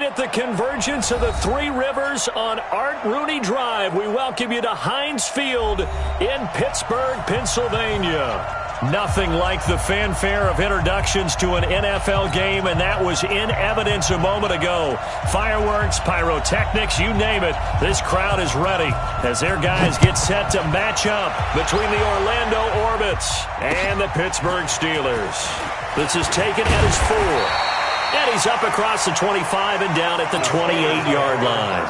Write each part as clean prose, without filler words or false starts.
Right at the convergence of the Three Rivers on Art Rooney Drive, we welcome you to Heinz Field in Pittsburgh, Pennsylvania. Nothing like the fanfare of introductions to an NFL game, and that was in evidence a moment ago. Fireworks, pyrotechnics, you name it. This crowd is ready as their guys get set to match up between the Orlando Orbits and the Pittsburgh Steelers. This is taken at his 4. And he's up across the 25 and down at the 28-yard line.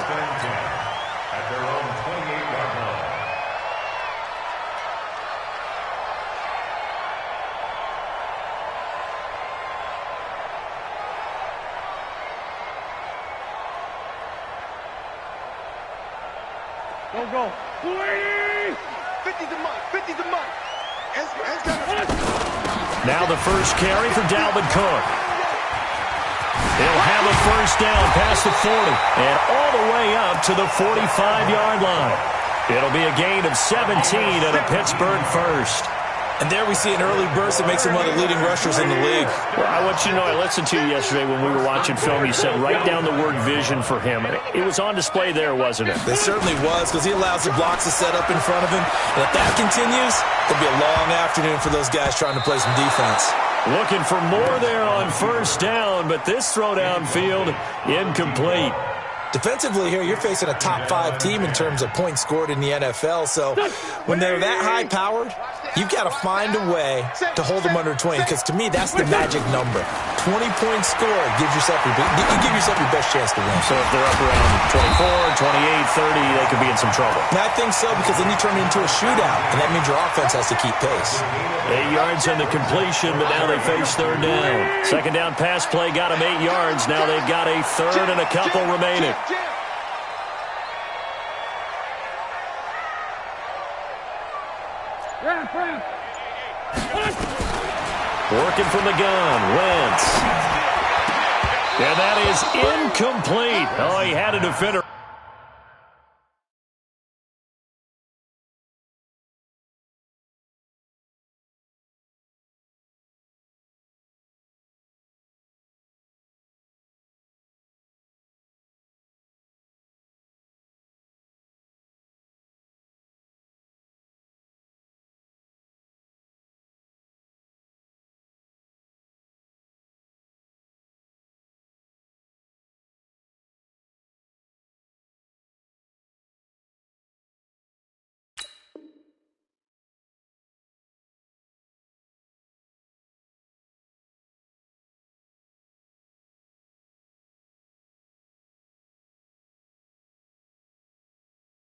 At their own 28-yard line. Go. 50 to Mike. 50 to Mike. Now the first carry for Dalvin Cook. He'll have a first down past the 40 and all the way up to the 45-yard line. It'll be a gain of 17 and a Pittsburgh first. And there we see an early burst that makes him one of the leading rushers in the league. Well, I want you to know, I listened to you yesterday when we were watching film. You said write down the word vision for him. It was on display there, wasn't it? It certainly was, because he allows the blocks to set up in front of him. And if that continues, it'll be a long afternoon for those guys trying to play some defense. Looking for more there on first down, but this throw downfield incomplete. Defensively here, you're facing a top-5 team in terms of points scored in the NFL. So when they're that high-powered, you've got to find a way to hold them under 20, because to me, that's the magic number. 20 points scored gives yourself your best chance to win. So if they're up around 24, 28, 30, they could be in some trouble. And I think so, because then you turn it into a shootout, and that means your offense has to keep pace. 8 yards on the completion, but now they face third down. Second down pass play got them 8 yards. Now they've got a third and a couple remaining. Working from the gun, Wentz. And that is incomplete. Oh, he had a defender.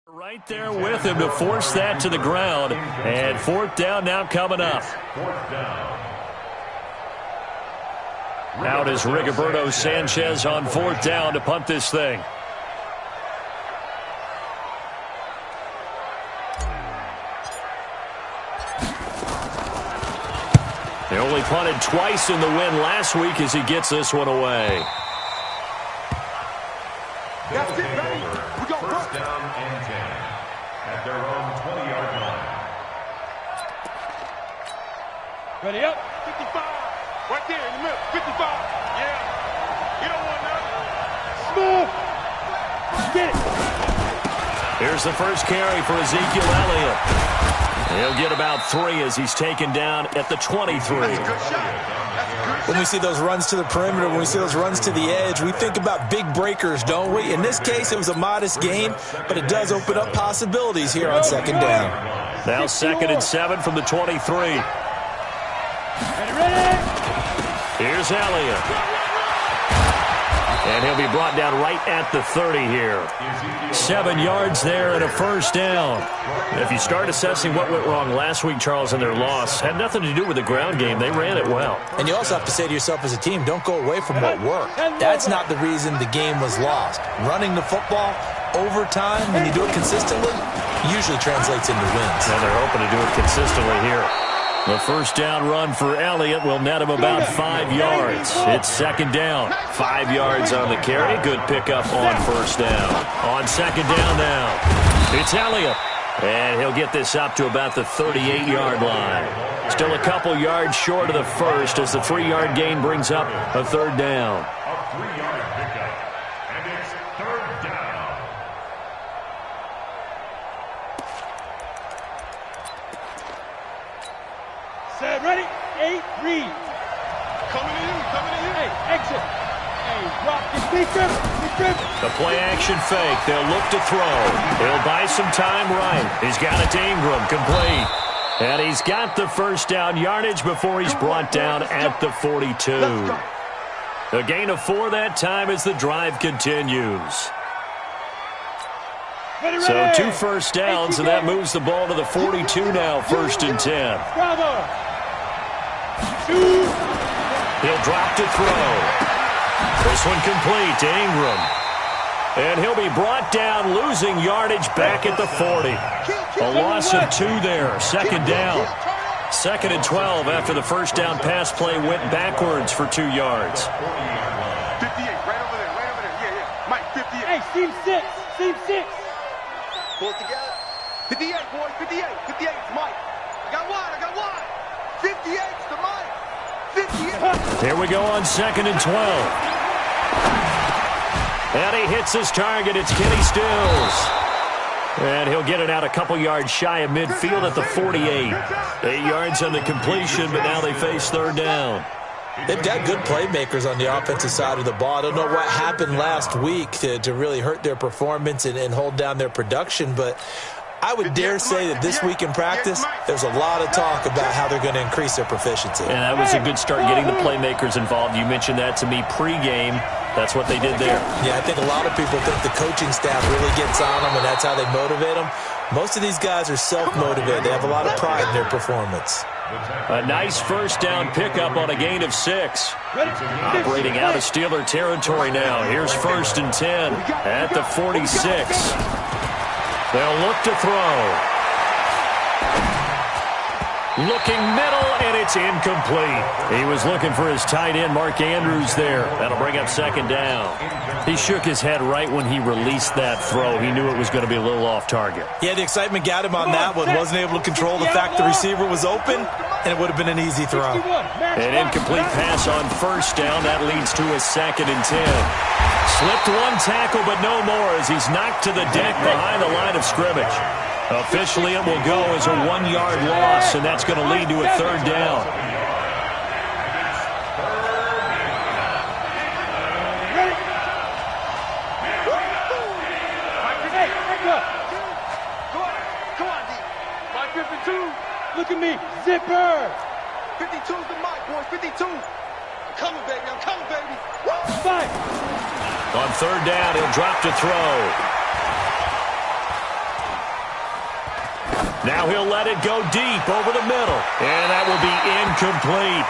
Right there with him to force that to the ground. And fourth down now coming up. Out is Rigoberto Sanchez on fourth down to punt this thing. They only punted twice in the win last week as he gets this one away. That's it, baby. We got first down and 10 at their own 20-yard line. Ready up. 55. Right there in the middle. 55. Yeah. You don't want nothing. Smooth. Get it. Here's the first carry for Ezekiel Elliott. He'll get about 3 as he's taken down at the 23. When we see those runs to the perimeter, when we see those runs to the edge, we think about big breakers, don't we? In this case, it was a modest game, but it does open up possibilities here on second down. Now 2nd and 7 from the 23. Here's Elliott. And he'll be brought down right at the 30 here. 7 yards there and a first down. If you start assessing what went wrong last week, Charles, in their loss, had nothing to do with the ground game. They ran it well. And you also have to say to yourself as a team, don't go away from what worked. That's not the reason the game was lost. Running the football over time, when you do it consistently, usually translates into wins. And they're hoping to do it consistently here. The first down run for Elliott will net him about 5 yards. It's second down. 5 yards on the carry. Good pickup on first down. On second down now, it's Elliott. And he'll get this up to about the 38-yard line. Still a couple yards short of the first as the 3-yard gain brings up a third down. A 3-yard pickup. The play-action fake. They'll look to throw. He'll buy some time right. He's got it to Ingram. Complete. And he's got the first down yardage before he's brought down at the 42. A gain of 4 that time as the drive continues. So 2 first downs, and that moves the ball to the 42 now, 1st and 10. He'll drop to throw. This one complete to Ingram. And he'll be brought down, losing yardage back at the 40. A loss of 2 there, 2nd down. 2nd and 12 after the first down pass play went backwards for 2 yards. 58, right over there, yeah. Mike, 58. Hey, seam 6, Pull it together. 58, boys, 58. 58 is Mike. I got wide. 58's to Mike. 58. Here we go on 2nd and 12. And he hits his target. It's Kenny Stills. And he'll get it out a couple yards shy of midfield at the 48. 8 yards on the completion, but now they face 3rd down. They've got good playmakers on the offensive side of the ball. I don't know what happened last week to really hurt their performance and hold down their production, but I would dare say that this week in practice, there's a lot of talk about how they're going to increase their proficiency. And that was a good start, getting the playmakers involved. You mentioned that to me pregame. That's what they did there. Yeah, I think a lot of people think the coaching staff really gets on them, and that's how they motivate them. Most of these guys are self-motivated. They have a lot of pride in their performance. A nice first down pickup on a gain of 6. Operating out of Steeler territory now. Here's 1st and 10 at the 46. They'll look to throw. Looking middle, and it's incomplete. He was looking for his tight end, Mark Andrews, there. That'll bring up 2nd down. He shook his head right when he released that throw. He knew it was going to be a little off target. Yeah, the excitement got him on that one. Wasn't able to control the fact the receiver was open, and it would have been an easy throw. An incomplete pass on 1st down. That leads to a 2nd and 10. Slipped 1 tackle, but no more as he's knocked to the deck behind the line of scrimmage. Officially, it will go as a 1-yard loss, and that's going to lead to a 3rd down. Come on, D. Mike 52. Look at me. Zipper. 52's the Mike, boys. 52. I'm coming, baby. Fight. On 3rd down, he'll drop to throw. Now he'll let it go deep over the middle. And that will be incomplete.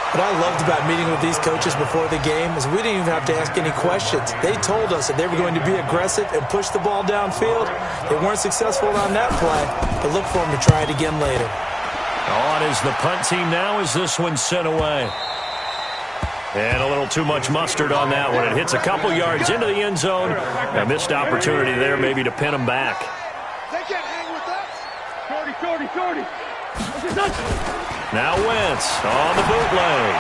What I loved about meeting with these coaches before the game is we didn't even have to ask any questions. They told us that they were going to be aggressive and push the ball downfield. They weren't successful on that play, but look for them to try it again later. On is the punt team now as this one's sent away. And a little too much mustard on that one. It hits a couple yards into the end zone. A missed opportunity there maybe to pin them back. They can't hang with us. 40. Now Wentz on the bootleg.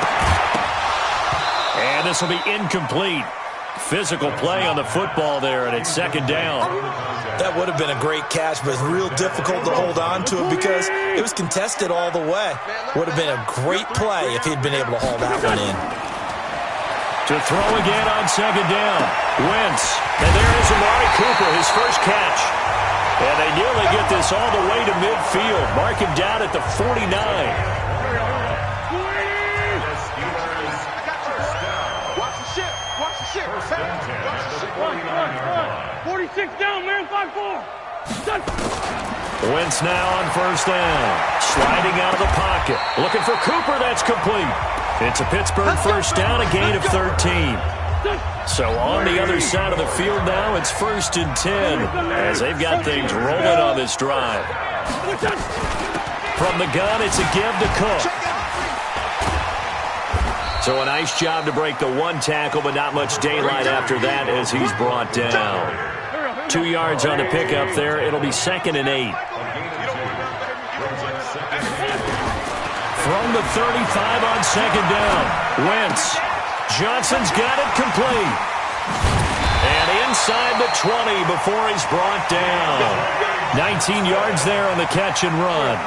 And this will be incomplete. Physical play on the football there, and it's 2nd down. That would have been a great catch, but real difficult to hold on to it because it was contested all the way. Would have been a great play if he'd been able to haul that one in. To throw again on 2nd down. Wentz. And there is Amari Cooper, his first catch. And they nearly get this all the way to midfield. Mark him down at the 49. Watch the ship. 46 down, man. 5-4. Wentz now on 1st down. Sliding out of the pocket. Looking for Cooper. That's complete. It's a Pittsburgh 1st down, a gain of 13. So on the other side of the field now, it's 1st and 10 as they've got things rolling on this drive. From the gun, it's a give to Cook. So a nice job to break the 1 tackle, but not much daylight after that as he's brought down. 2 yards on the pickup there. It'll be 2nd and 8. From the 35 on 2nd down, Wentz. Johnson's got it complete. And inside the 20 before he's brought down. 19 yards there on the catch and run.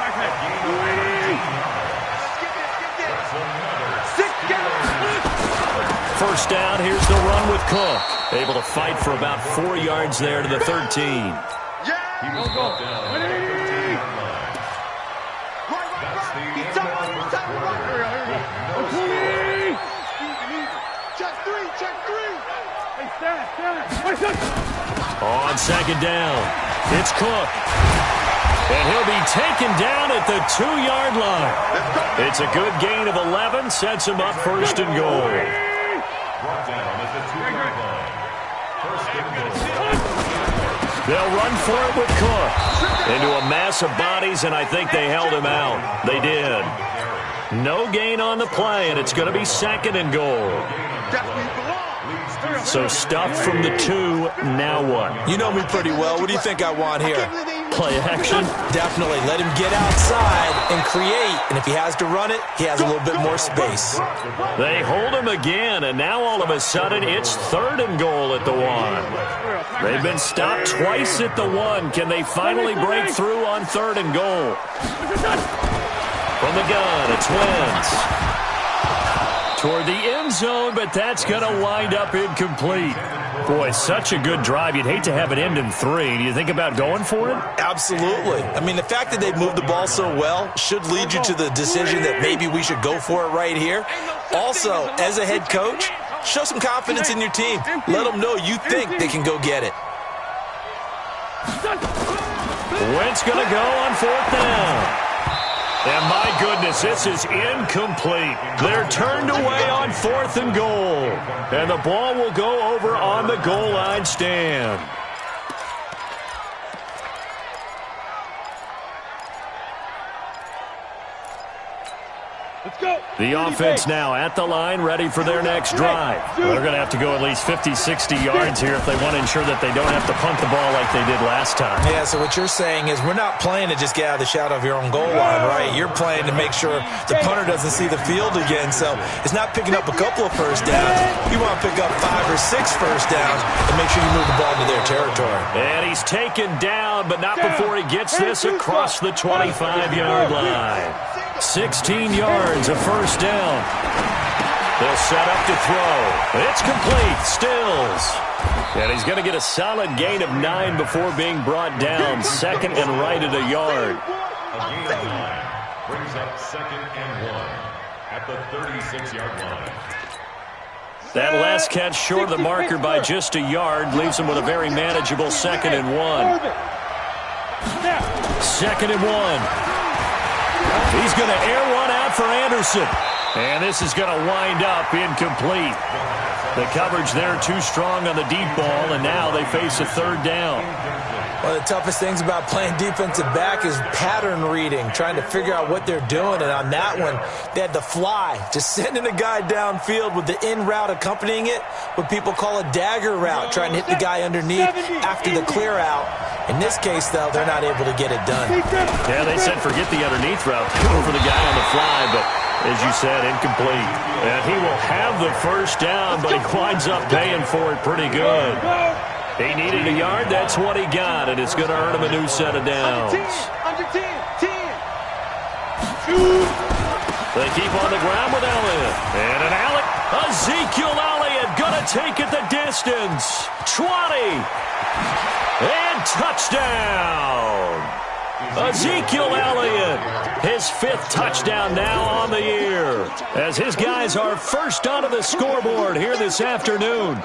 first down. Here's the run with Cook. Able to fight for about 4 yards there to the 13. He was brought down at the 13-yard line. That's the end of the first quarter. No score. Check three. Hey, stand. On second down, it's Cook. And he'll be taken down at the 2-yard line. It's a good gain of 11, sets him up first and goal. Brought down at the 2-yard line. First and goal. They'll run for it with Cook. Into a mass of bodies, and I think they held him out. They did. No gain on the play, and it's going to be second and goal. So stuff from the 2, now what? You know me pretty well. What do you think I want here? Play action? Definitely. Let him get outside and create. And if he has to run it, he has a little bit more space. They hold him again, and now all of a sudden it's third and goal at the 1. They've been stopped twice at the 1. Can they finally break through on third and goal? From the gun, it's Wentz. Toward the end zone, but that's going to wind up incomplete. Boy, such a good drive. You'd hate to have it end in 3. Do you think about going for it? Absolutely. I mean, the fact that they've moved the ball so well should lead you to the decision that maybe we should go for it right here. Also, as a head coach, show some confidence in your team. Let them know you think they can go get it. Wentz going to go on fourth down. And my goodness, this is incomplete. They're turned away on fourth and goal. And the ball will go over on the goal line stand. Let's go. The offense now at the line, ready for their next drive. They're going to have to go at least 50, 60 yards here if they want to ensure that they don't have to punt the ball like they did last time. Yeah, so what you're saying is we're not playing to just get out of the shadow of your own goal line, right? You're playing to make sure the punter doesn't see the field again. So it's not picking up a couple of first downs. You want to pick up 5 or 6 first downs and make sure you move the ball into their territory. And he's taken down, but not before he gets this across the 25-yard line. 16 yards, a first down. They'll set up to throw. It's complete. Stills. And he's going to get a solid gain of 9 before being brought down. Second and right at a yard. A gain of 9 brings up second and 1 at the 36-yard line. That last catch short of the marker by just a yard leaves him with a very manageable second and 1. Second and 1. He's going to air one out for Anderson. And this is going to wind up incomplete. The coverage there too strong on the deep ball, and now they face a third down. One of the toughest things about playing defensive back is pattern reading, trying to figure out what they're doing. And on that one, they had to fly, just sending a guy downfield with the in route accompanying it, what people call a dagger route, trying to hit the guy underneath after the clear out. In this case, though, they're not able to get it done. Yeah, they said forget the underneath route, go for the guy on the fly, but as you said, incomplete. And he will have the first down, but he winds up paying for it pretty good. He needed a yard, that's what he got, and it's going to earn him a new set of downs. Under 10. They keep on the ground with Elliott. And an Ezekiel Elliott going to take it the distance. 20. And touchdown. Ezekiel Elliott, his 5th touchdown now on the year, as his guys are first onto the scoreboard here this afternoon.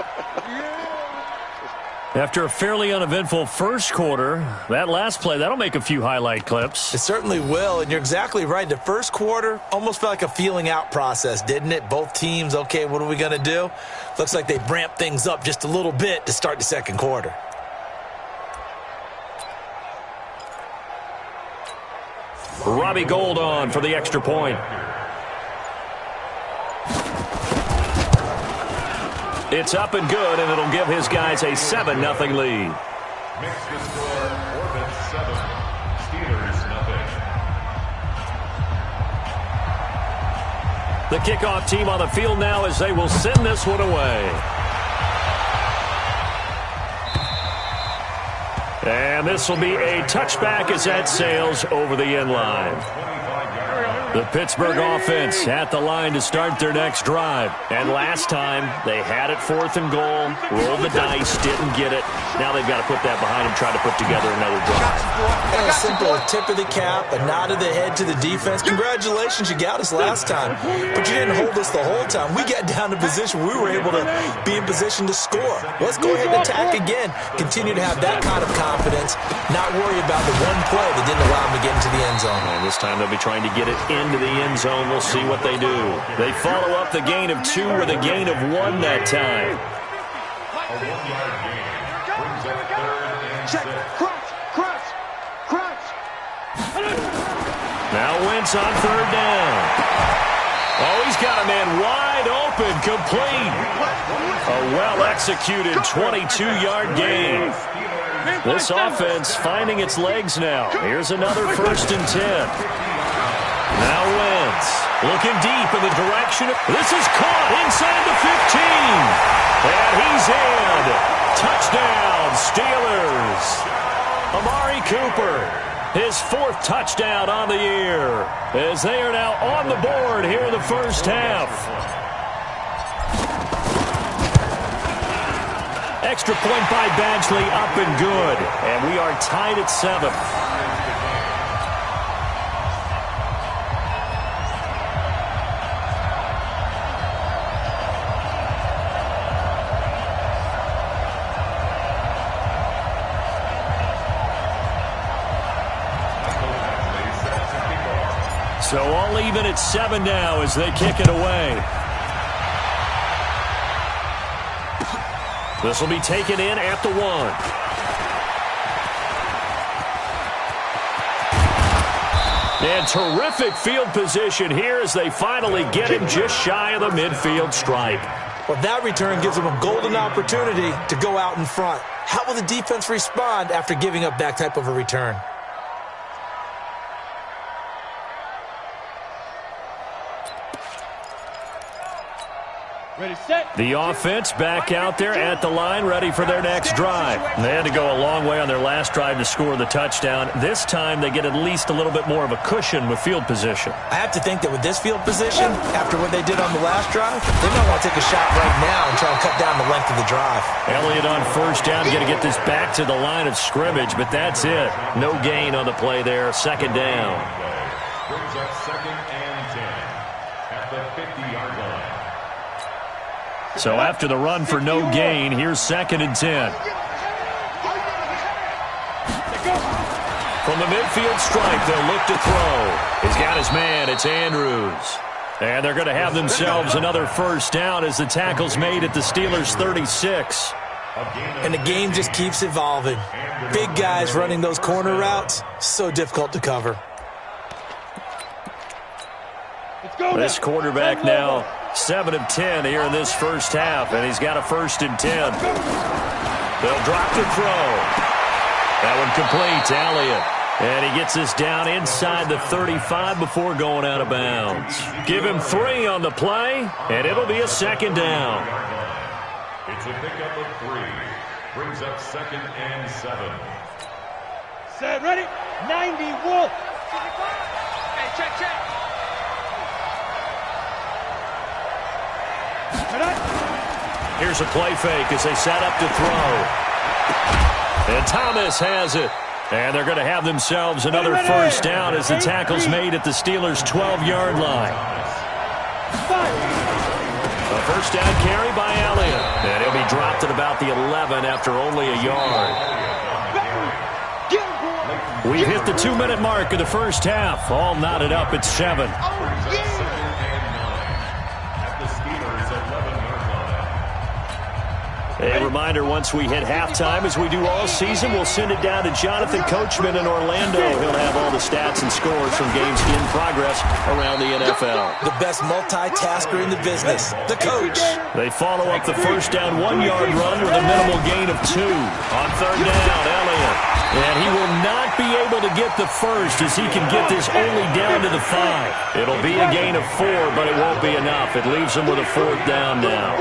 After a fairly uneventful first quarter, that last play, that'll make a few highlight clips. It certainly will, and you're exactly right. The first quarter almost felt like a feeling out process, didn't it? Both teams, okay, what are we going to do? Looks like they ramped things up just a little bit to start the second quarter. Robbie Gould on for the extra point. It's up and good, and it'll give his guys a 7-0 lead. Makes the score Orbit 7, Steelers 0. The kickoff team on the field now as they will send this one away. And this will be a touchback as that sails over the end line. 25 yards. The Pittsburgh offense at the line to start their next drive. And last time, they had it 4th and goal, rolled the dice, didn't get it. Now they've got to put that behind them, try to put together another drive. And a simple tip of the cap, a nod of the head to the defense. Congratulations, you got us last time. But you didn't hold us the whole time. We got down to position. We were able to be in position to score. Let's go ahead and attack again. Continue to have that kind of confidence, not worry about the one play that didn't allow them to get into the end zone. And this time they'll be trying to get it into the end zone. We'll see what they do. They follow up the gain of 2 with a gain of 1 that time. A 1-yard gain brings up 3rd and 6. Check. Crunch. Now Wentz on 3rd down. Oh, he's got a man wide open, complete. A well-executed 22-yard gain. This offense finding its legs now. Here's another 1st and 10. Now Wentz looking deep in the direction of... This is caught inside the 15. And he's in. Touchdown, Steelers. Amari Cooper, his 4th touchdown on the year, as they are now on the board here in the first half. Extra point by Badgley, up and good. And we are tied at 7. So all even at 7 now as they kick it away. This will be taken in at the 1. And terrific field position here as they finally get him just shy of the midfield stripe. Well, that return gives them a golden opportunity to go out in front. How will the defense respond after giving up that type of a return? Ready, set. The offense back out there at the line, ready for their next drive. They had to go a long way on their last drive to score the touchdown. This time they get at least a little bit more of a cushion with field position. I have to think that with this field position, after what they did on the last drive, they might want to take a shot right now and try and cut down the length of the drive. Elliott on 1st down, going to get this back to the line of scrimmage, but that's it. No gain on the play there, 2nd down. Brings up 2nd and 10 at the 50-yard line. So after the run for no gain, here's 2nd and 10. From the midfield stripe, they'll look to throw. He's got his man. It's Andrews. And they're going to have themselves another 1st down as the tackle's made at the Steelers' 36. And the game just keeps evolving. Big guys running those corner routes, so difficult to cover. This quarterback now 7 of 10 here in this first half, and he's got a 1st and 10. They'll drop the throw. That one complete to Elliott. And he gets this down inside the 35 before going out of bounds. Give him 3 on the play, and it'll be a 2nd down. It's a pickup of 3. Brings up 2nd and 7. Set, ready. 90, Wolf. Hey, check. Here's a play fake as they set up to throw. And Thomas has it. And they're going to have themselves another 1st down as the tackle's made at the Steelers' 12-yard line. A 1st down carry by Elliott. And he'll be dropped at about the 11 after only a yard. We've hit the 2-minute mark of the first half. All knotted up at 7. A reminder, once we hit halftime, as we do all season, we'll send it down to Jonathan Coachman in Orlando. He'll have all the stats and scores from games in progress around the NFL. The best multitasker in the business, the coach. They follow up the 1st down 1-yard run with a minimal gain of 2. On 3rd down, Elliott. And he will not be able to get the 1st as he can get this only down to the 5. It'll be a gain of 4, but it won't be enough. It leaves him with a 4th down now.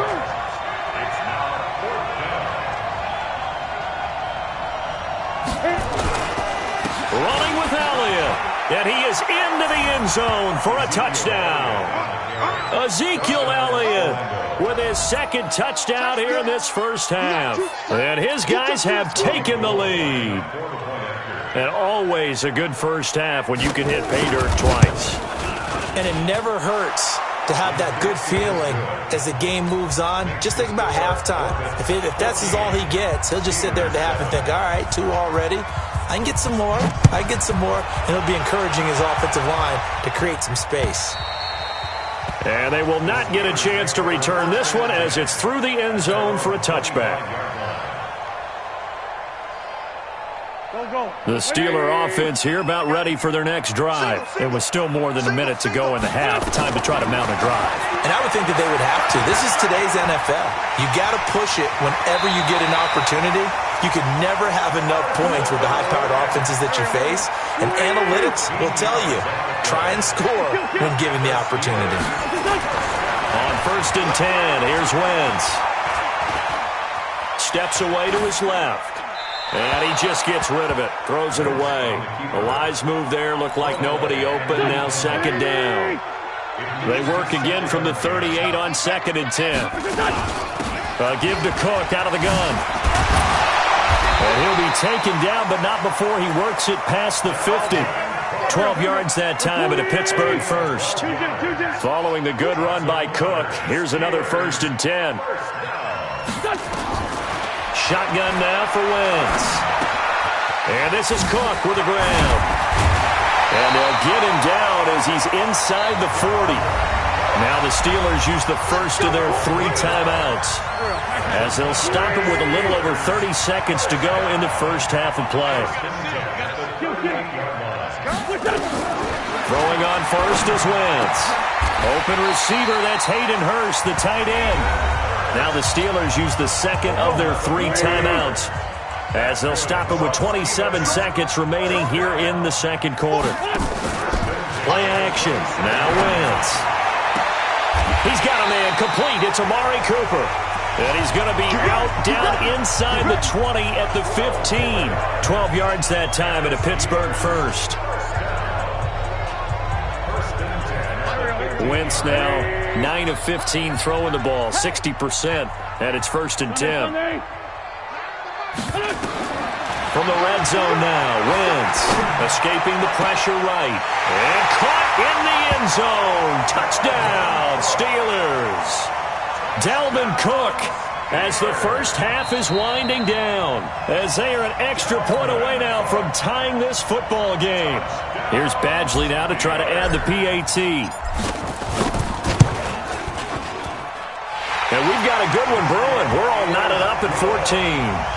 Running with Elliott. And he is into the end zone for a touchdown. Ezekiel Elliott with his second touchdown here in this first half. And his guys have taken the lead. And always a good first half when you can hit pay dirt twice. And it never hurts to have that good feeling as the game moves on. Just think about halftime. If that's all he gets, he'll just sit there at the half and think, all right, 2 already. I can get some more. I can get some more. And he'll be encouraging his offensive line to create some space. And they will not get a chance to return this one as it's through the end zone for a touchback. The Steeler offense here about ready for their next drive. It was still more than a minute to go in the half. Time to try to mount a drive. And I would think that they would have to. This is today's NFL. You got to push it whenever you get an opportunity. You can never have enough points with the high-powered offenses that you face. And analytics will tell you, try and score when given the opportunity. On 1st and 10, here's Wentz. Steps away to his left. And he just gets rid of it. Throws it away. A wise move there. Looked like nobody open. Now 2nd down. They work again from the 38 on 2nd and 10. Give to Cook out of the gun. And he'll be taken down, but not before he works it past the 50. 12 yards that time at a Pittsburgh first. Following the good run by Cook, here's another 1st and 10. Shotgun now for Wentz. And this is Cook with the ground. And they'll get him down as he's inside the 40. Now the Steelers use the first of their 3 timeouts as they'll stop him with a little over 30 seconds to go in the first half of play. Throwing on first is Wentz. Open receiver, that's Hayden Hurst, the tight end. Now the Steelers use the second of their 3 timeouts as they'll stop it with 27 seconds remaining here in the second quarter. Play action. Now Wentz. He's got a man complete. It's Amari Cooper. And he's going to be out down inside the 20 at the 15. 12 yards that time at a Pittsburgh first. Wentz now 9 of 15 throwing the ball, 60%, and it's 1st and 10. From the red zone now, Wentz escaping the pressure right. And caught in the end zone. Touchdown, Steelers. Dalvin Cook as the first half is winding down, as they are an extra point away now from tying this football game. Here's Badgley now to try to add the PAT. And we've got a good one brewing. We're all knotted up at 14.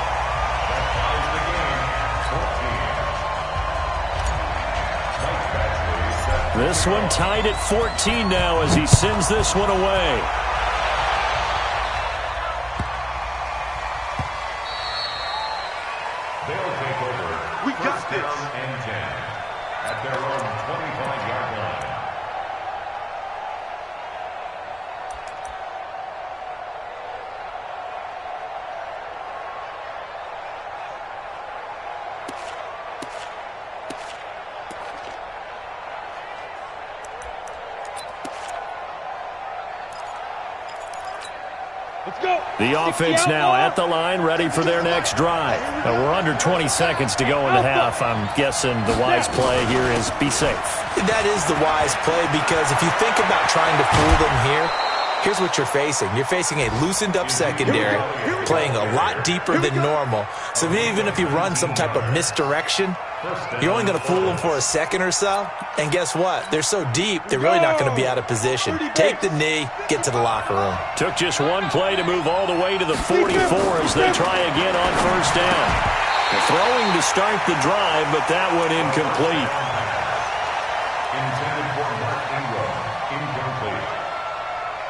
This one tied at 14 now as he sends this one away. They'll take over. We got this. And 10 at their own 25-yard line. The offense now at the line, ready for their next drive. We're under 20 seconds to go in the half. I'm guessing the wise play here is be safe. That is the wise play, because if you think about trying to fool them here, here's what you're facing. You're facing a loosened-up secondary, playing a lot deeper than normal. So even if you run some type of misdirection, you're only going to fool them for a second or so. And guess what? They're so deep, they're really not going to be out of position. Take the knee, get to the locker room. Took just one play to move all the way to the 44 as they try again on first down. Throwing to start the drive, but that one incomplete. Intended for Mark Ingram. Incomplete.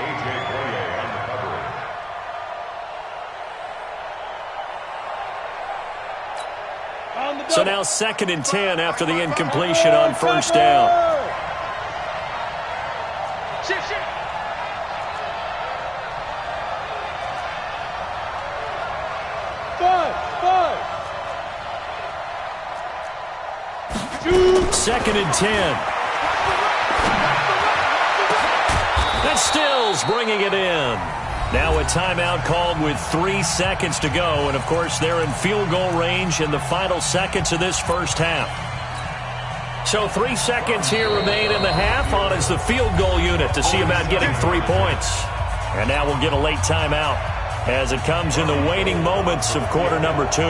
A.J. Boye on the coverage. So now 2nd and 10 after the incompletion on first down. 2nd and 10. And Stills bringing it in. Now a timeout called with 3 seconds to go. And, of course, they're in field goal range in the final seconds of this first half. So 3 seconds here remain in the half. On is the field goal unit to see about getting 3 points. And now we'll get a late timeout as it comes in the waning moments of quarter number 2.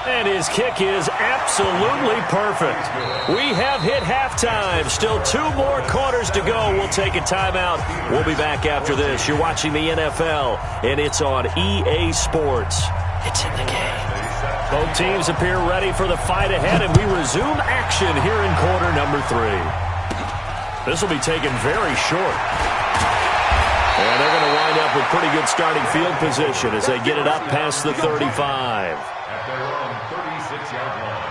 And his kick is absolutely perfect. We have hit halftime. Still 2 more quarters to go. We'll take a timeout. We'll be back after this. You're watching the NFL, and it's on EA Sports. It's in the game. Both teams appear ready for the fight ahead, and we resume action here in quarter number 3. This will be taken very short. And they're going to wind up with pretty good starting field position as they get it up past the 35. At their own 36-yard line.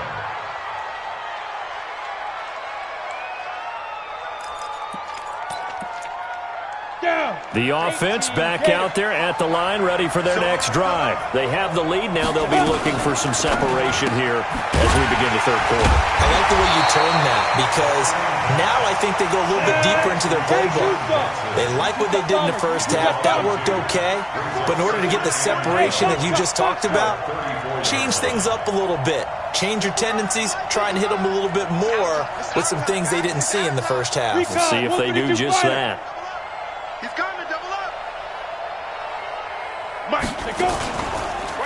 The offense back out there at the line, ready for their next drive. They have the lead. Now they'll be looking for some separation here as we begin the third quarter. I like the way you turn that because now I think they go a little bit deeper into their playbook. They like what they did in the first half. That worked okay. But in order to get the separation that you just talked about, change things up a little bit. Change your tendencies. Try and hit them a little bit more with some things they didn't see in the first half. We'll see if they do just that. He's coming, double up.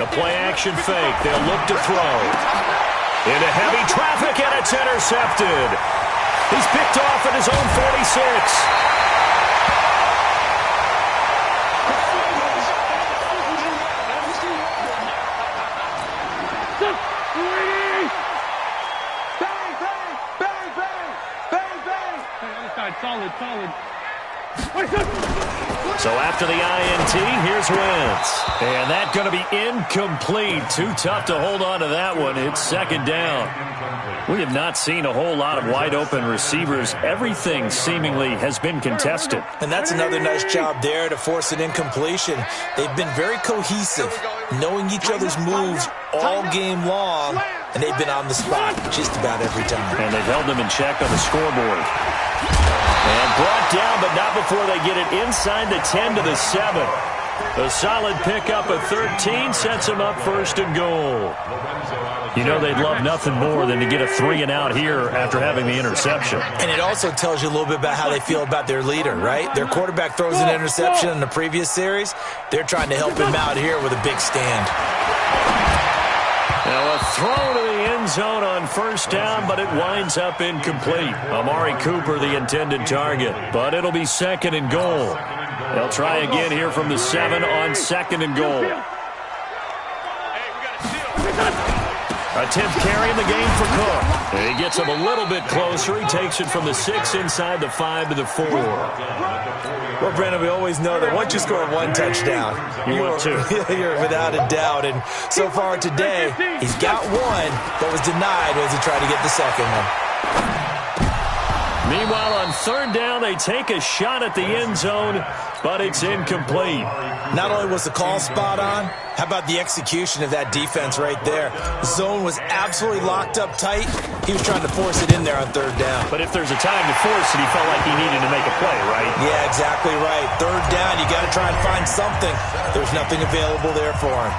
The play-action fake. They'll look to throw. Into heavy traffic, and it's intercepted. He's picked off at his own 46. Solid. So after the INT, here's Wentz. And that's going to be incomplete. Too tough to hold on to that one. It's second down. We have not seen a whole lot of wide-open receivers. Everything seemingly has been contested. And that's another nice job there to force an incompletion. They've been very cohesive, knowing each other's moves all game long, and they've been on the spot just about every time. And they've held them in check on the scoreboard. And brought down, but not before they get it inside the 10 to the 7. A solid pickup of 13 sets them up first and goal. You know they'd love nothing more than to get a 3-and-out here after having the interception. And it also tells you a little bit about how they feel about their leader, right? Their quarterback throws an interception in the previous series. They're trying to help him out here with a big stand. Now a throw to the end zone on first down, but it winds up incomplete. Amari Cooper, the intended target, but it'll be second and goal. They'll try again here from the 7 on second and goal. A 10th carry in the game for Cook. And he gets him a little bit closer. He takes it from the 6 inside the 5 to the 4. Well, Brandon, we always know that once you score one touchdown, you're without a doubt. And so far today, he's got one, but was denied as he tried to get the second one. Meanwhile, on third down, they take a shot at the end zone, but it's incomplete. Not only was the call spot on, how about the execution of that defense right there? The zone was absolutely locked up tight. He was trying to force it in there on third down. But if there's a time to force it, he felt like he needed to make a play, right? Yeah, exactly right. Third down, you got to try and find something. There's nothing available there for him.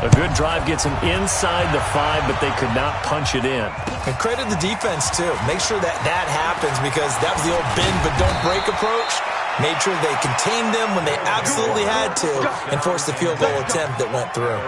A good drive gets him inside the 5, but they could not punch it in. And credit the defense, too. Make sure that happens because that was the old bend but don't break approach. Made sure they contained them when they absolutely had to and forced the field goal attempt that went through.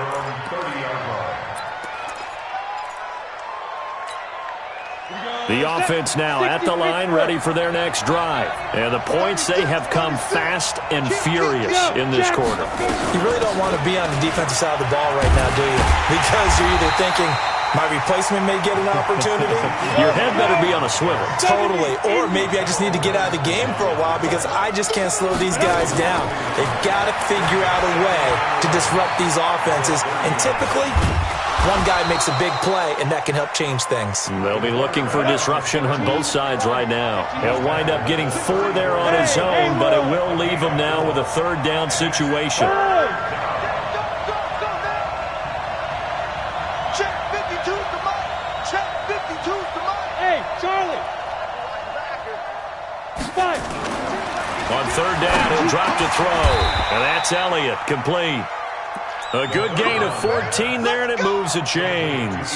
The offense now at the line, ready for their next drive. And the points, they have come fast and furious in this quarter. You really don't want to be on the defensive side of the ball right now, do you? Because you're either thinking, my replacement may get an opportunity. Your head better be on a swivel. Totally. Or maybe I just need to get out of the game for a while because I just can't slow these guys down. They've got to figure out a way to disrupt these offenses. And typically, one guy makes a big play, and that can help change things. They'll be looking for disruption on both sides right now. He'll wind up getting 4 there on his own, but it will leave him now with a third down situation. Check. On third down, he'll drop to throw. And that's Elliott, complete. A good gain of 14 there, and it moves the chains.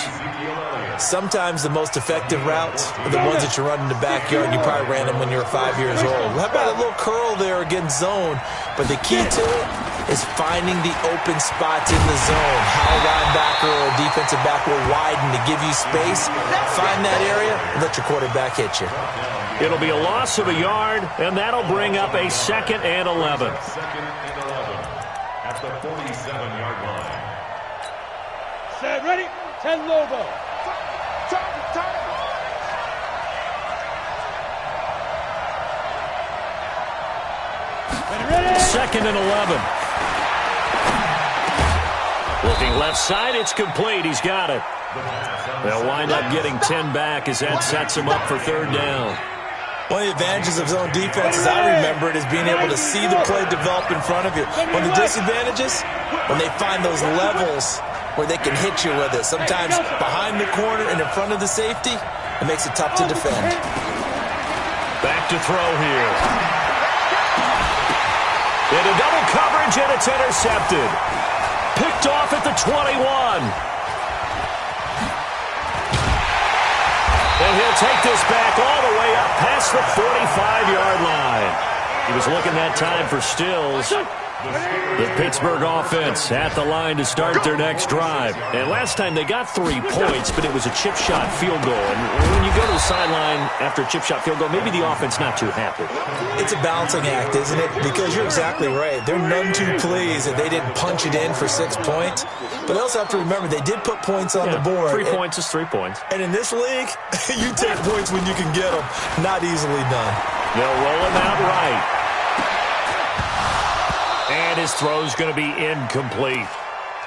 Sometimes the most effective routes are the ones that you run in the backyard. You probably ran them when you were 5 years old. How about a little curl there against zone? But the key to it is finding the open spots in the zone. How a linebacker or a defensive back will widen to give you space. Find that area and let your quarterback hit you. It'll be a loss of a yard, and that'll bring up a 2nd and 11. At the 47-yard line. Set, ready, 10 logo. Ready. 2nd and 11. Looking left side, it's complete. He's got it. They'll wind up getting 10 back as that sets him up for third down. One of the advantages of zone defense, as I remember it, is being able to see the play develop in front of you. One of the disadvantages, when they find those levels where they can hit you with it. Sometimes behind the corner and in front of the safety, it makes it tough to defend. Back to throw here. Into double coverage, and it's intercepted. Picked off at the 21. And he'll take this back all the way up past the 45-yard line. He was looking that time for Stills. The Pittsburgh offense at the line to start their next drive. And last time they got 3 points, but it was a chip shot field goal. And when you go to the sideline after a chip shot field goal, maybe the offense not too happy. It's a balancing act, isn't it? Because you're exactly right. They're none too pleased that they didn't punch it in for 6 points. But they also have to remember they did put points on the board. 3 points is 3 points. And in this league, you take points when you can get them. Not easily done. They'll roll him out right. And his throw's going to be incomplete.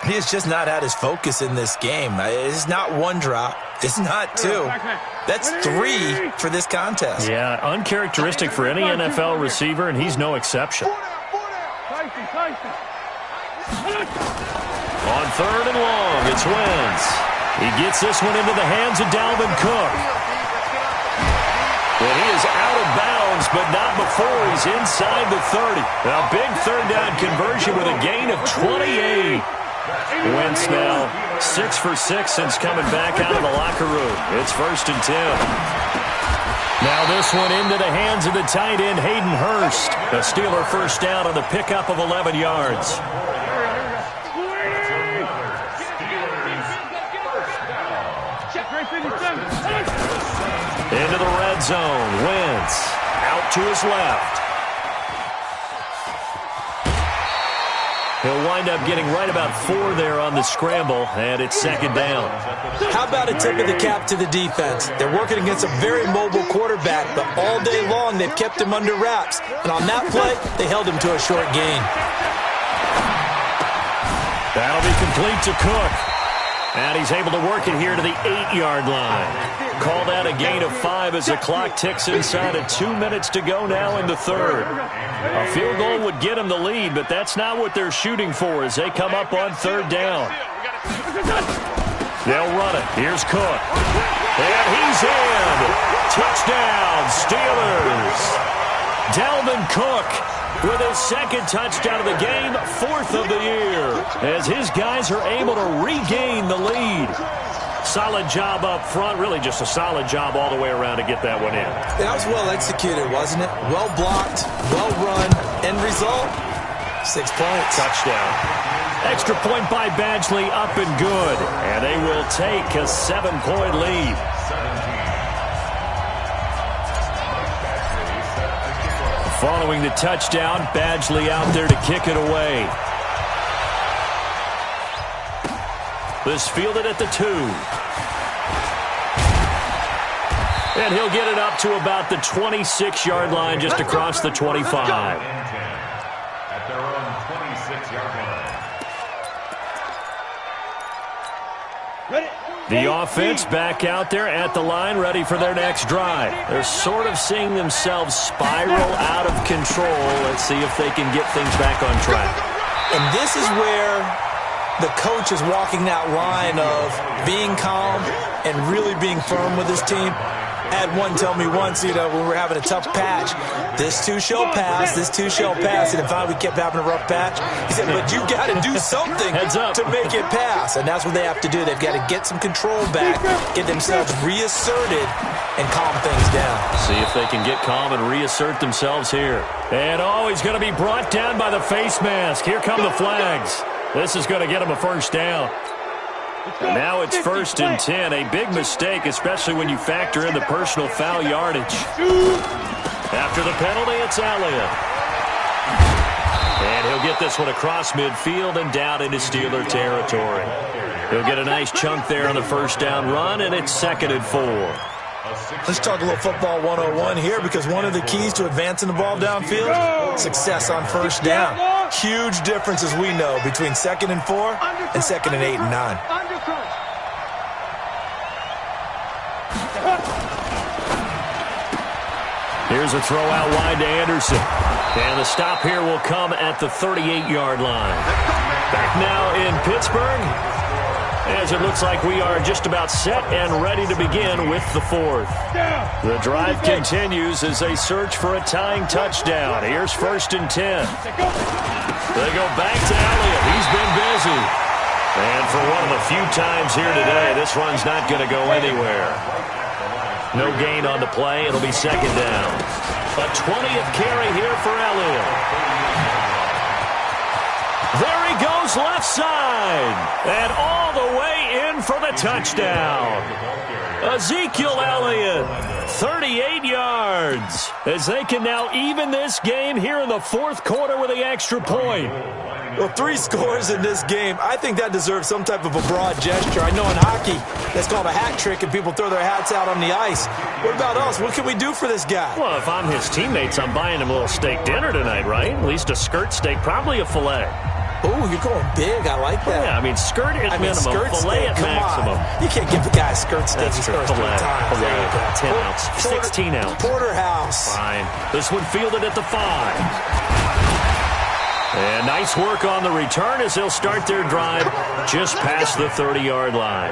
He has just not had his focus in this game. It's not one drop. It's not 2. That's 3 for this contest. Yeah, uncharacteristic for any NFL receiver, and he's no exception. On third and long, it's Wentz. He gets this one into the hands of Dalvin Cook. And he is out of bounds, but not before he's inside the 30. A big third down conversion with a gain of 28. Wentz now 6 for 6 since coming back out of the locker room. It's 1st and 10. Now this one into the hands of the tight end, Hayden Hurst. A Steeler first down on the pickup of 11 yards. Into the red zone. Wentz out to his left. He'll wind up getting right about 4 there on the scramble, and it's 2nd down. How about a tip of the cap to the defense? They're working against a very mobile quarterback, but all day long they've kept him under wraps. And on that play, they held him to a short gain. That'll be complete to Cook. And he's able to work it here to the 8-yard line. Called out a gain of 5 as the clock ticks inside of 2 minutes to go now in the third. A field goal would get them the lead, but that's not what they're shooting for as they come up on third down. They'll run it. Here's Cook. And he's in. Touchdown, Steelers. Dalvin Cook with his 2nd touchdown of the game, 4th of the year, as his guys are able to regain the lead. Solid job up front, really just a solid job all the way around to get that one in. That was well executed, wasn't it? Well blocked, well run. End result, 6 points. Touchdown. Extra point by Badgley, up and good. And they will take a 7-point lead. Following the touchdown, Badgley out there to kick it away. This fielded at the 2. And he'll get it up to about the 26-yard line, just across the 25. At their own 26-yard line. Ready. The offense back out there at the line, ready for their next drive. They're sort of seeing themselves spiral out of control. Let's see if they can get things back on track. And this is where the coach is walking that line of being calm and really being firm with his team. Had one tell me once, when we were having a tough patch, this too shall pass, this too shall pass. And finally we kept having a rough patch. He said, but you got to do something to make it pass. And that's what they have to do. They've got to get some control back, get themselves reasserted, and calm things down. See if they can get calm and reassert themselves here. And he's going to be brought down by the face mask. Here come the flags. This is going to get him a first down. And now it's 1st and 10. A big mistake, especially when you factor in the personal foul yardage. After the penalty, it's Elliott. And he'll get this one across midfield and down into Steeler territory. He'll get a nice chunk there on the first down run, and it's 2nd and 4. Let's talk a little football 101 here, because one of the keys to advancing the ball downfield, success on first down. Huge difference, as we know, between 2nd and 4 and 2nd and 8 and 9. Here's a throw out wide to Anderson. And the stop here will come at the 38-yard line. Back now in Pittsburgh, as it looks like we are just about set and ready to begin with the 4th. The drive continues as they search for a tying touchdown. Here's 1st and 10. They go back to Elliott. He's been busy. And for one of the few times here today, this run's not going to go anywhere. No gain on the play. It'll be 2nd down. A 20th carry here for Elliott. There he goes left side. And all the way in for the touchdown. Ezekiel Elliott, 38 yards. As they can now even this game here in the 4th quarter with the extra point. Well, 3 scores in this game. I think that deserves some type of a broad gesture. I know in hockey, that's called a hat trick, and people throw their hats out on the ice. What about us? What can we do for this guy? Well, if I'm his teammates, I'm buying him a little steak dinner tonight, right? At least a skirt steak, probably a filet. Oh, you're going big. I like that. Yeah, I mean, skirt at minimum, filet at maximum. You can't give the guy a skirt steak. That's true. Filet. 10 ounce, 16 ounce. Porterhouse. Fine. This one fielded at the 5. And nice work on the return as they'll start their drive just past the 30-yard line.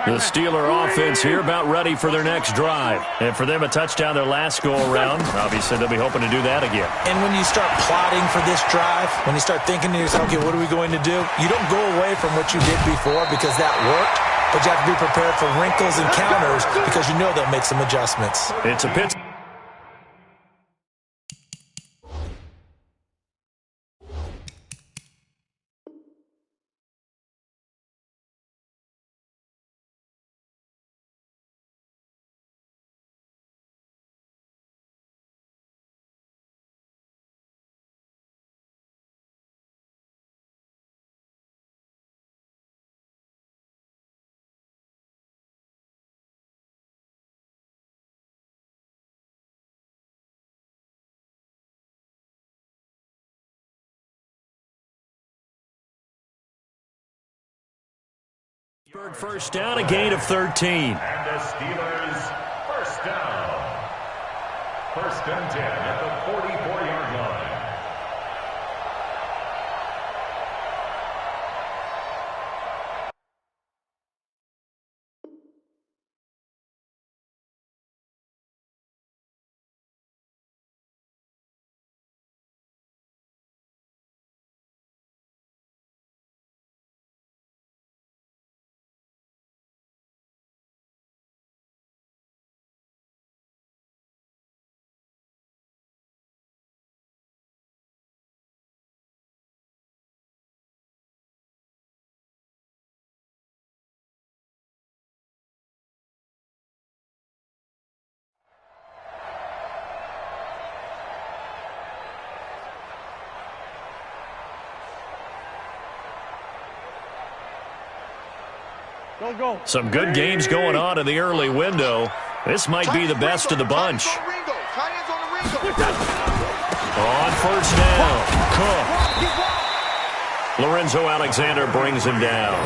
The Steeler offense here about ready for their next drive. And for them, a touchdown their last go-around. Obviously, they'll be hoping to do that again. And when you start plotting for this drive, when you start thinking to yourself, okay, what are we going to do? You don't go away from what you did before because that worked, but you have to be prepared for wrinkles and counters because you know they'll make some adjustments. It's a pitch. First down, a gain of 13. And the Steelers first down. 1st and 10 at the 44-yard line. Some good games going on in the early window. This might be the best of the bunch. On first down, Cook. Lorenzo Alexander brings him down.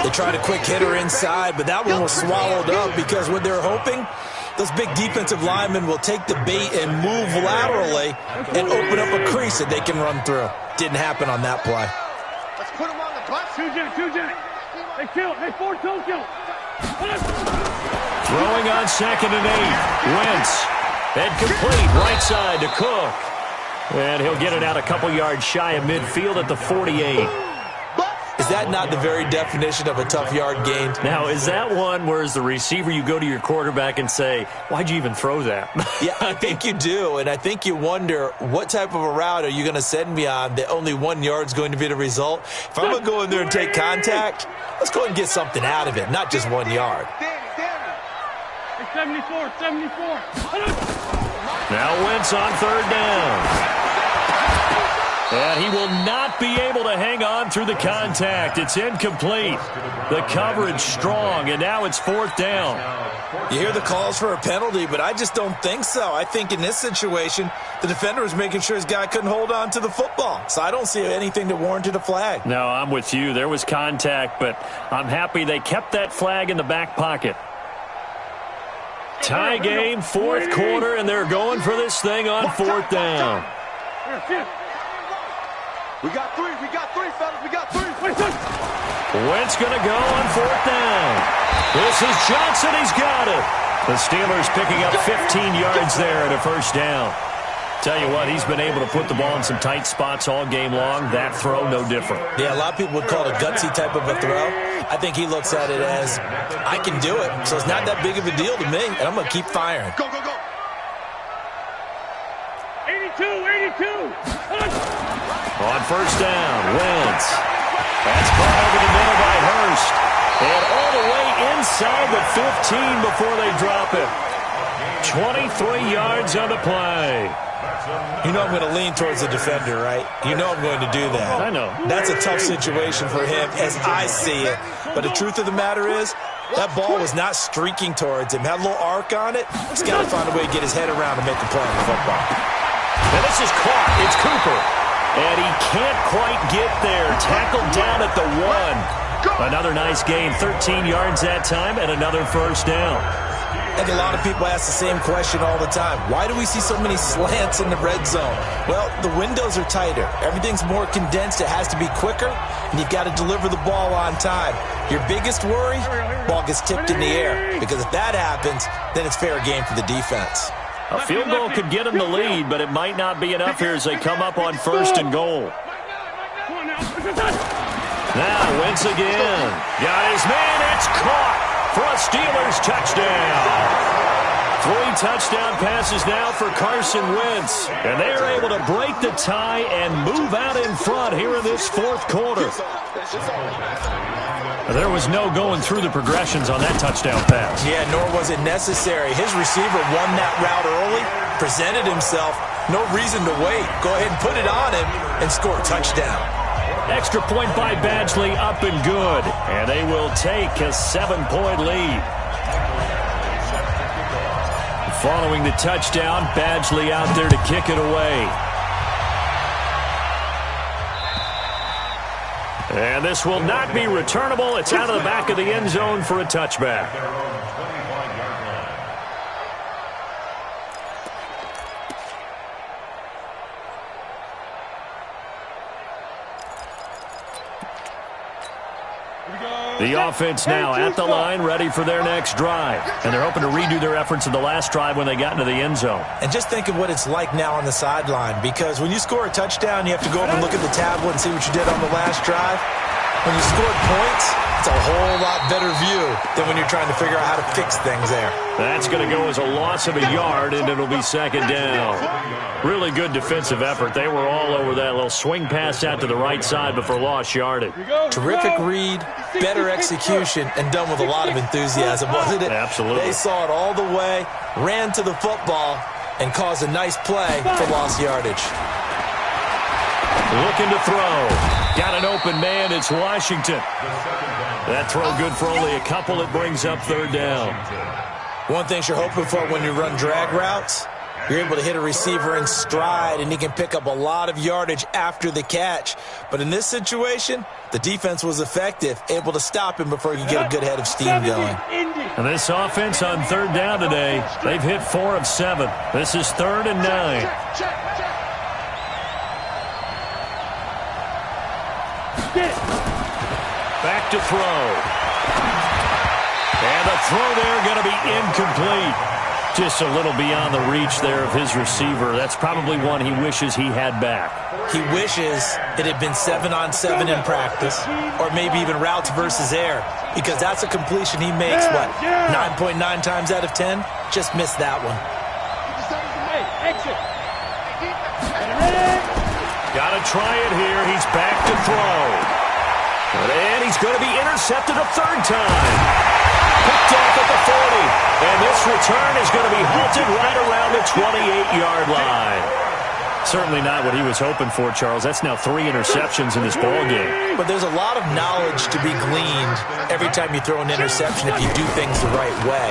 They tried a quick hitter inside, but that one was swallowed up because what they're hoping, those big defensive linemen will take the bait and move laterally and open up a crease that they can run through. Didn't happen on that play. Let's put him on the bus. Two Jack. Hey, kill. Hey, 4-2, kill. Throwing on 2nd and 8. Wentz. Incomplete. Right side to Cook. And he'll get it out a couple yards shy of midfield at the 48. Is that not the very definition of a tough yard gain? Now, is that one where as the receiver you go to your quarterback and say, why'd you even throw that? Yeah, I think you do, and I think you wonder what type of a route are you going to send me on that only 1 yard's going to be the result? If I'm going to go in there and take contact, let's go ahead and get something out of it, not just 1 yard. 74, 74. Now Wentz on 3rd down. And he will not be able to hang on through the contact. It's incomplete. The coverage strong, and now it's 4th down. You hear the calls for a penalty, but I just don't think so. I think in this situation, the defender was making sure his guy couldn't hold on to the football. So I don't see anything that warranted a flag. No, I'm with you. There was contact, but I'm happy they kept that flag in the back pocket. Tie game, 4th quarter, and they're going for this thing on 4th down. We got three, fellas, we got three. Wentz going to go on 4th down. This is Johnson, he's got it. The Steelers picking up 15 yards there at a 1st down. Tell you what, he's been able to put the ball in some tight spots all game long. That throw, no different. Yeah, a lot of people would call it a gutsy type of a throw. I think he looks at it as, I can do it, so it's not that big of a deal to me, and I'm going to keep firing. Go, go, go. 82. On 1st down, Wentz. That's caught over the middle by Hurst. And all the way inside the 15 before they drop it. 23 yards on the play. You know I'm going to lean towards the defender, right? You know I'm going to do that. I know. That's a tough situation for him as I see it. But the truth of the matter is, that ball was not streaking towards him. Had a little arc on it. He's got to find a way to get his head around and make a play on the football. And this is caught. It's Cooper. And he can't quite get there. Tackled down at the 1. Another nice gain. 13 yards that time and another 1st down. I think a lot of people ask the same question all the time. Why do we see so many slants in the red zone? Well, the windows are tighter. Everything's more condensed. It has to be quicker, and you've got to deliver the ball on time. Your biggest worry, ball gets tipped in the air, because if that happens, then it's fair game for the defense. A field goal could get him the lead, but it might not be enough here as they come up on 1st and goal. Now, Wentz again. Got his man. It's caught for a Steelers touchdown. 3 touchdown passes now for Carson Wentz. And they are able to break the tie and move out in front here in this 4th quarter. There was no going through the progressions on that touchdown pass. Yeah, nor was it necessary. His receiver won that route early, presented himself. No reason to wait. Go ahead and put it on him and score a touchdown. Extra point by Badgley, up and good. And they will take a 7-point lead. Following the touchdown, Badgley out there to kick it away. And this will not be returnable. It's out of the back of the end zone for a touchback. The offense now at the line, ready for their next drive. And they're hoping to redo their efforts in the last drive when they got into the end zone. And just think of what it's like now on the sideline, because when you score a touchdown, you have to go over and look at the tablet and see what you did on the last drive. When you scored points, it's a whole lot better view than when you're trying to figure out how to fix things there. That's going to go as a loss of a yard, and it'll be 2nd down. Really good defensive effort. They were all over that little swing pass out to the right side before lost yardage. Terrific read, better execution, and done with a lot of enthusiasm, wasn't it? Absolutely. They saw it all the way, ran to the football, and caused a nice play for lost yardage. Looking to throw. Got an open man. It's Washington. That throw good for only a couple. It brings up 3rd down. One thing you're hoping for when you run drag routes, you're able to hit a receiver in stride, and he can pick up a lot of yardage after the catch. But in this situation, the defense was effective, able to stop him before he could get a good head of steam going. And this offense on 3rd down today, they've hit 4 of 7. This is 3rd and 9. Back to throw. And the throw there going to be incomplete. Just a little beyond the reach there of his receiver. That's probably one he wishes he had back. He wishes it had been 7-on-7 in practice, or maybe even routes versus air, because that's a completion he makes, 9.9 times out of 10? Just missed that one. Got to try it here. He's back to throw. And he's going to be intercepted a third time. Picked off at the 40. And this return is going to be halted right around the 28-yard line. Certainly not what he was hoping for, Charles. That's now 3 interceptions in this ball game. But there's a lot of knowledge to be gleaned every time you throw an interception if you do things the right way.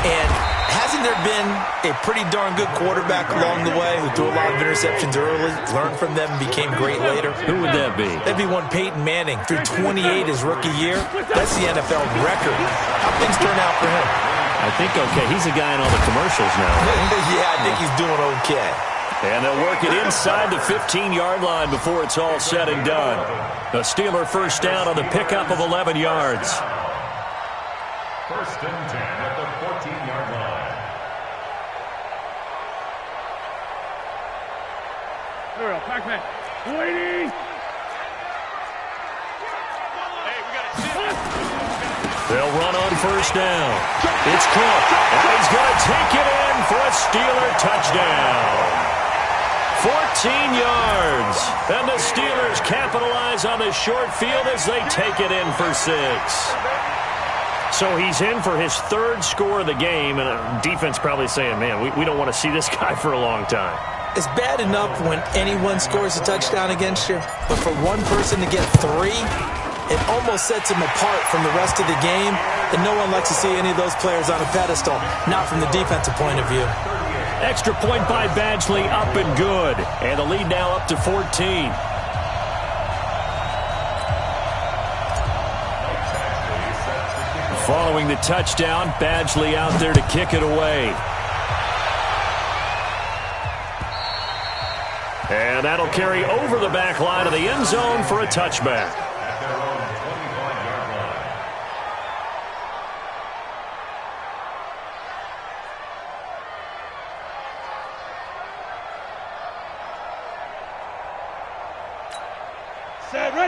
And hasn't there been a pretty darn good quarterback along the way who threw a lot of interceptions early, learned from them, and became great later? Who would that be? That'd be one Peyton Manning. Threw 28 his rookie year. That's the NFL record. How things turn out for him? I think okay. He's a guy in all the commercials now. Yeah, I think he's doing okay. And they'll work it inside the 15-yard line before it's all said and done. The Steeler first down on the pickup of 11 yards. First and 10 at the 14-yard line. Here we go, Pac-Man. 280. They'll run on first down. It's Cook. And he's going to take it in for a Steeler touchdown. 14 yards. And the Steelers capitalize on the short field as they take it in for 6. So he's in for his 3rd score of the game, and defense probably saying, man, we don't want to see this guy for a long time. It's bad enough when anyone scores a touchdown against you, but for one person to get 3, it almost sets him apart from the rest of the game, and no one likes to see any of those players on a pedestal, not from the defensive point of view. Extra point by Badgley, up and good. And the lead now up to 14. Following the touchdown, Badgley out there to kick it away. And that'll carry over the back line of the end zone for a touchback.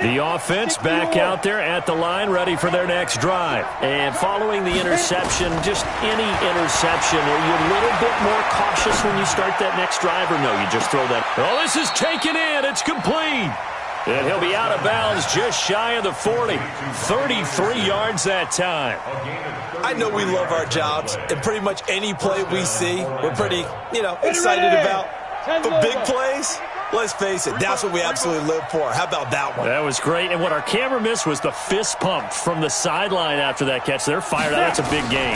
The offense back out there at the line, ready for their next drive. And following the interception, just any interception, are you a little bit more cautious when you start that next drive, or no, you just throw that? Oh, this is taken in. It's complete. And he'll be out of bounds just shy of the 40. 33 yards that time. I know we love our jobs, and pretty much any play we see, we're pretty, excited about. But big plays, let's face it, that's what we absolutely live for. How about that one? That was great. And what our camera missed was the fist pump from the sideline after that catch. They're fired out. That's a big game.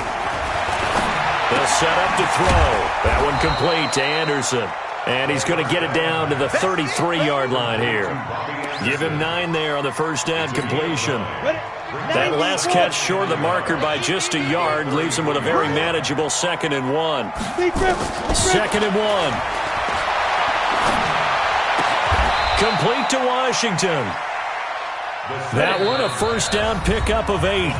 They'll set up to throw. That one complete to Anderson. And he's going to get it down to the 33-yard line here. Give him 9 there on the first down completion. That last catch short of the marker by just a yard leaves him with a very manageable 2nd and 1. 2nd and 1. Complete to Washington. That one a first down pickup of 8.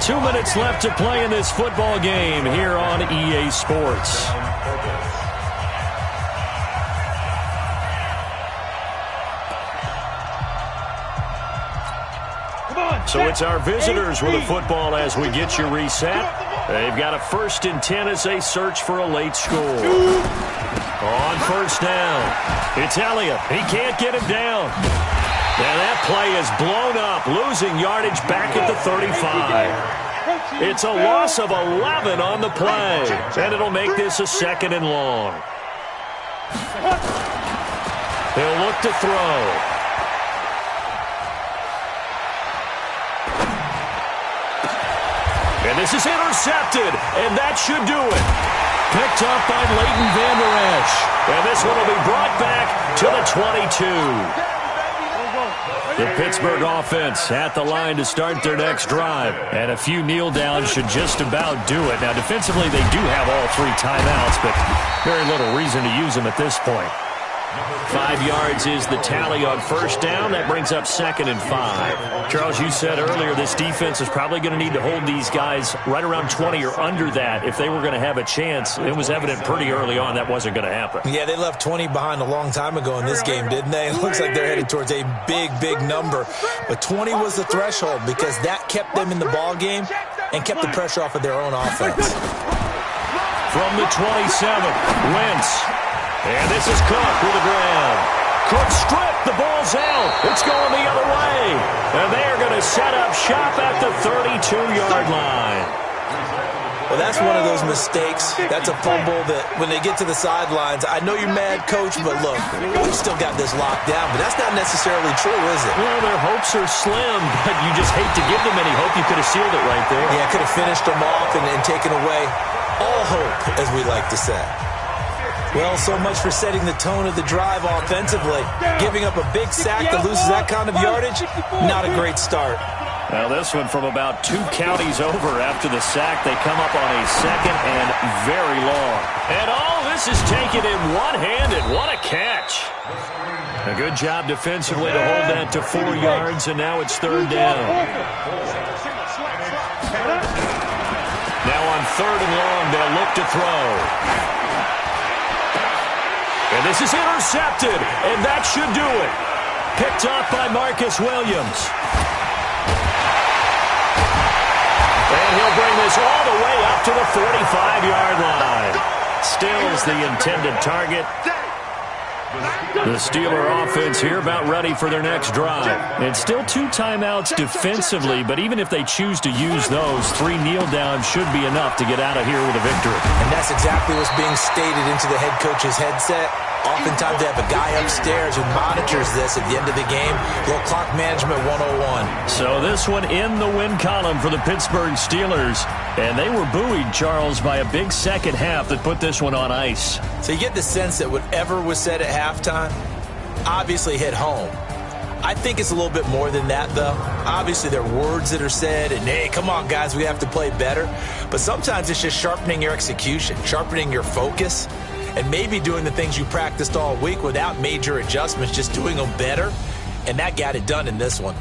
2 minutes left to play in this football game here on EA Sports. So it's our visitors with the football as we get you reset. They've got a 1st and 10 as they search for a late score. On first down, it's Elliott. He can't get him down. And that play is blown up, losing yardage back at the 35. It's a loss of 11 on the play, and it'll make this a 2nd and long. He'll look to throw. And this is intercepted, and that should do it. Picked up by Leighton Vander Esch. And this one will be brought back to the 22. The Pittsburgh offense at the line to start their next drive. And a few kneel downs should just about do it. Now, defensively, they do have all 3 timeouts, but very little reason to use them at this point. 5 yards is the tally on first down. That brings up 2nd and 5. Charles, you said earlier this defense is probably going to need to hold these guys right around 20 or under that if they were going to have a chance. It was evident pretty early on that wasn't going to happen. Yeah, they left 20 behind a long time ago in this game, didn't they? It looks like they're headed towards a big, big number. But 20 was the threshold because that kept them in the ball game and kept the pressure off of their own offense. From the 27, Wentz. And this is Cook with a grab. Cook stripped. The ball's out. It's going the other way. And they're going to set up shop at the 32-yard line. Well, that's one of those mistakes. That's a fumble that when they get to the sidelines, I know you're mad, Coach, but look, we've still got this locked down. But that's not necessarily true, is it? Well, their hopes are slim, but you just hate to give them any hope. You could have sealed it right there. Yeah, could have finished them off and taken away all hope, as we like to say. Well, so much for setting the tone of the drive offensively. Giving up a big sack that loses that kind of yardage, not a great start. Well, this one from about 2 counties over after the sack. They come up on a 2nd and very long. And all this is taken in one-handed. What a catch. A good job defensively to hold that to 4 yards, and now it's 3rd down. Now on 3rd and long, they'll look to throw. And this is intercepted, and that should do it. Picked off by Marcus Williams. And he'll bring this all the way up to the 45-yard line. Stills the intended target. The Steeler offense here about ready for their next drive. And still 2 timeouts defensively, but even if they choose to use those, 3 kneel downs should be enough to get out of here with a victory. And that's exactly what's being stated into the head coach's headset. Oftentimes they have a guy upstairs who monitors this at the end of the game. Little clock management 101. So this one in the win column for the Pittsburgh Steelers. And they were buoyed, Charles, by a big second half that put this one on ice. So you get the sense that whatever was said at halftime obviously hit home. I think it's a little bit more than that, though. Obviously, there are words that are said, and, hey, come on, guys, we have to play better. But sometimes it's just sharpening your execution, sharpening your focus, and maybe doing the things you practiced all week without major adjustments, just doing them better. And that got it done in this one.